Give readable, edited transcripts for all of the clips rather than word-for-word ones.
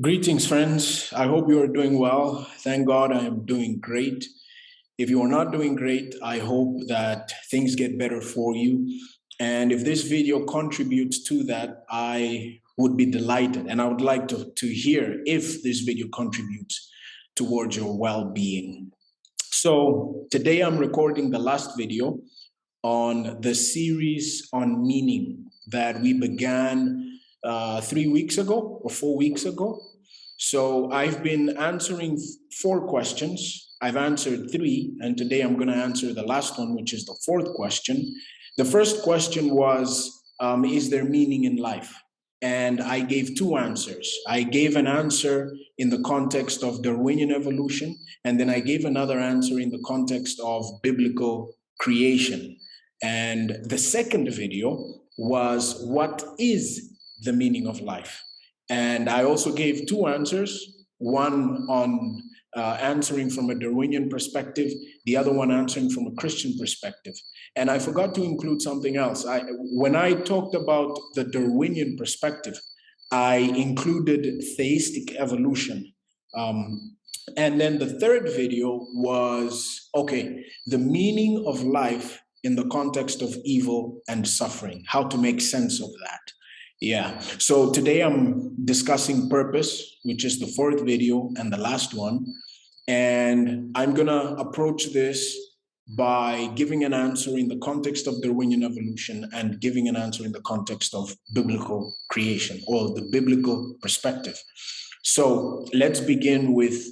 Greetings, friends. I hope you are doing well. Thank God I am doing great. If you are not doing great, I hope that things get better for you. And if this video contributes to that, I would be delighted. And I would like to hear if this video contributes towards your well being. So today I'm recording the last video on the series on meaning that we began 3 weeks ago or 4 weeks ago. So I've been answering 4 questions. I've answered 3, and today I'm going to answer the last one, which is the 4th question. The first question was, is there meaning in life? And I gave 2 answers. I gave an answer in the context of Darwinian evolution, and then I gave another answer in the context of biblical creation. And the second video was, what is the meaning of life? And I also gave 2 answers, one on answering from a Darwinian perspective, the other one answering from a Christian perspective. And I forgot to include something else. When I talked about the Darwinian perspective, I included theistic evolution. And then the third video was, okay, the meaning of life in the context of evil and suffering, how to make sense of that. Yeah, so today I'm discussing purpose, which is the 4th video and the last one. And I'm gonna approach this by giving an answer in the context of Darwinian evolution and giving an answer in the context of biblical creation or the biblical perspective. So let's begin with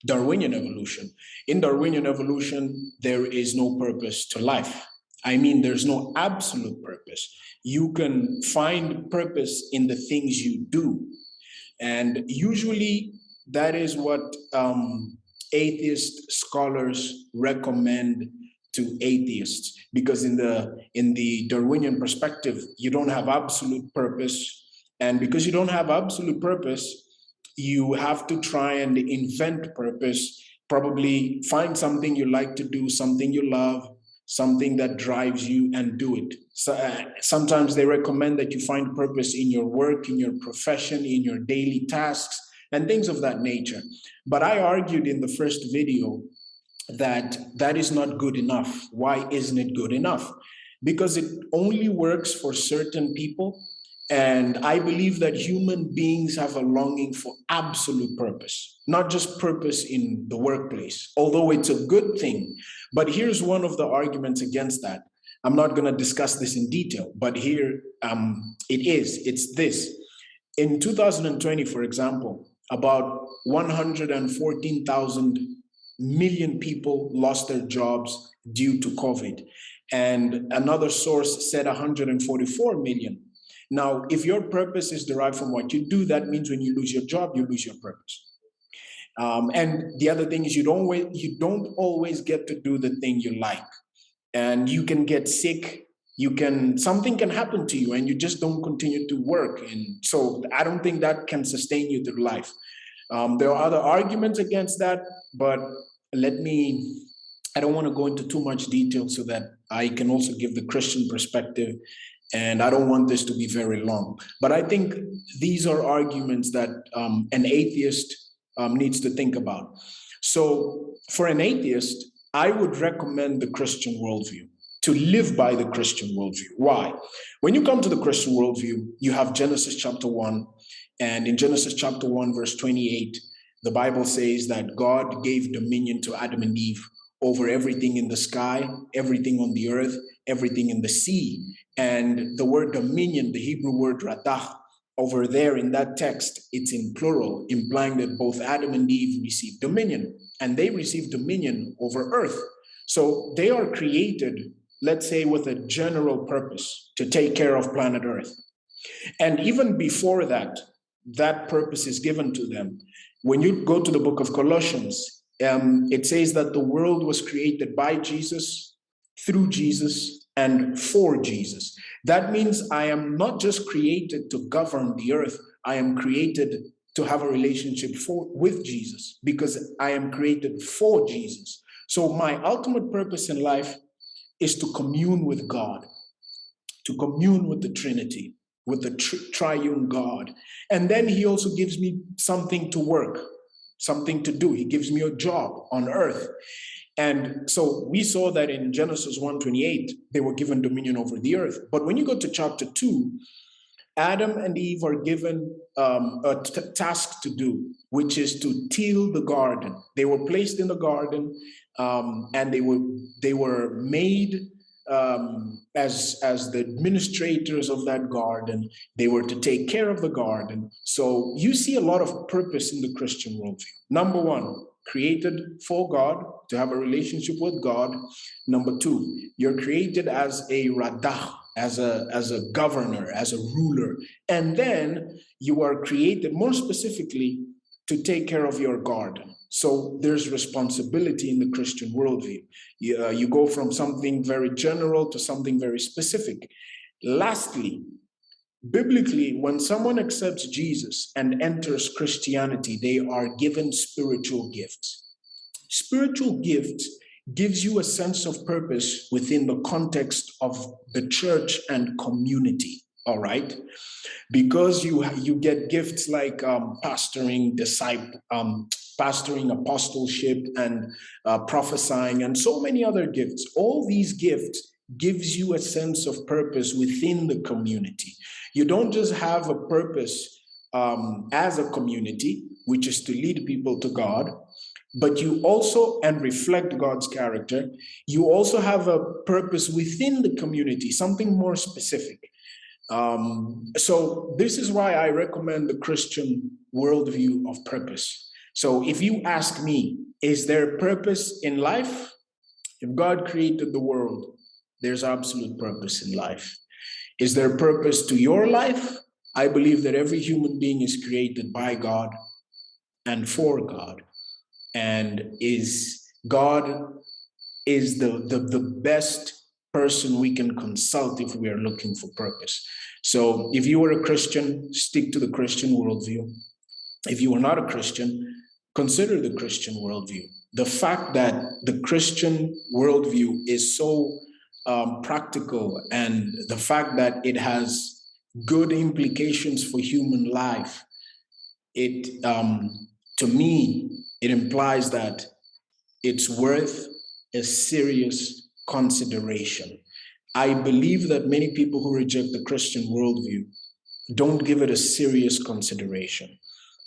Darwinian evolution. In Darwinian evolution, there is no purpose to life. I mean, there's no absolute purpose. You can find purpose in the things you do. And usually that is what atheist scholars recommend to atheists, because in the Darwinian perspective, you don't have absolute purpose. And because you don't have absolute purpose, you have to try and invent purpose, probably find something you like to do, something you love, something that drives you, and do it. So, sometimes they recommend that you find purpose in your work, in your profession, in your daily tasks, and things of that nature. But I argued in the first video that that is not good enough. Why isn't it good enough? Because it only works for certain people. And I believe that human beings have a longing for absolute purpose, not just purpose in the workplace, although it's a good thing. But here's one of the arguments against that. I'm not going to discuss this in detail, but here it's this. In 2020, for example, about 114,000 million people lost their jobs due to COVID. And another source said 144 million. Now, if your purpose is derived from what you do, that means when you lose your job, you lose your purpose. And the other thing is you don't always get to do the thing you like. And you can get sick, something can happen to you and you just don't continue to work. And so I don't think that can sustain you through life. There are other arguments against that, but I don't want to go into too much detail so that I can also give the Christian perspective, and I don't want this to be very long. But I think these are arguments that an atheist needs to think about. So for an atheist, I would recommend the Christian worldview, to live by the Christian worldview. Why? When you come to the Christian worldview, you have Genesis chapter 1, and in Genesis chapter 1, verse 28, the Bible says that God gave dominion to Adam and Eve over everything in the sky, everything on the earth, everything in the sea. And the word dominion, the Hebrew word radah, over there in that text, it's in plural, implying that both Adam and Eve received dominion, and they received dominion over earth. So they are created, let's say, with a general purpose to take care of planet Earth. And even before that, that purpose is given to them. When you go to the book of Colossians, it says that the world was created by Jesus, through Jesus, and for Jesus. That means I am not just created to govern the earth, I am created to have a relationship with Jesus, because I am created for Jesus. So my ultimate purpose in life is to commune with God, to commune with the Trinity. with the triune God. And then he also gives me something to work, something to do. He gives me a job on earth. And so we saw that in Genesis 1:28, they were given dominion over the earth. But when you go to chapter 2, Adam and Eve are given a task to do, which is to till the garden. They were placed in the garden, and they were made as the administrators of that garden. They were to take care of the garden. So you see a lot of purpose in the Christian worldview. Number one, created for God, to have a relationship with God. Number two, you're created as a radah, as a governor, as a ruler. And then you are created more specifically to take care of your garden. So there's responsibility in the Christian worldview. You go from something very general to something very specific. Lastly, biblically, when someone accepts Jesus and enters Christianity, they are given spiritual gifts. Spiritual gifts gives you a sense of purpose within the context of the church and community, all right? Because you get gifts like pastoring, pastoring, apostleship, and prophesying, and so many other gifts. All these gifts gives you a sense of purpose within the community. You don't just have a purpose as a community, which is to lead people to God, but you also, and reflect God's character, you also have a purpose within the community, something more specific. So this is why I recommend the Christian worldview of purpose. So if you ask me, is there purpose in life? If God created the world, there's absolute purpose in life. Is there purpose to your life? I believe that every human being is created by God and for God. And God is the best person we can consult if we are looking for purpose. So if you are a Christian, stick to the Christian worldview. If you are not a Christian, consider the Christian worldview. The fact that the Christian worldview is so practical, and the fact that it has good implications for human life, to me, it implies that it's worth a serious consideration. I believe that many people who reject the Christian worldview don't give it a serious consideration.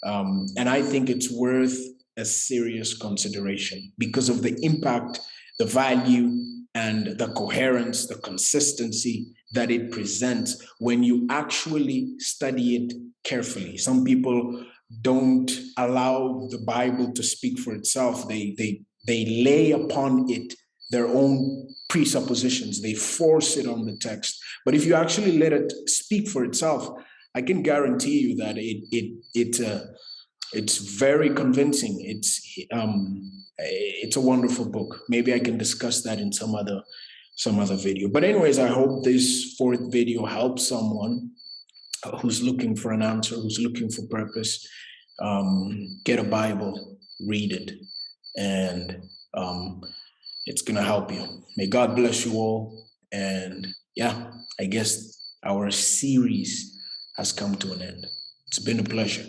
And I think it's worth a serious consideration because of the impact, the value, and the coherence, the consistency that it presents when you actually study it carefully. Some people don't allow the Bible to speak for itself. They lay upon it their own presuppositions. They force it on the text. But if you actually let it speak for itself, I can guarantee you that it's very convincing. It's a wonderful book. Maybe I can discuss that in some other video. But anyways, I hope this fourth video helps someone who's looking for an answer, who's looking for purpose. Get a Bible, read it, and it's gonna help you. May God bless you all. And yeah, I guess our series has come to an end. It's been a pleasure.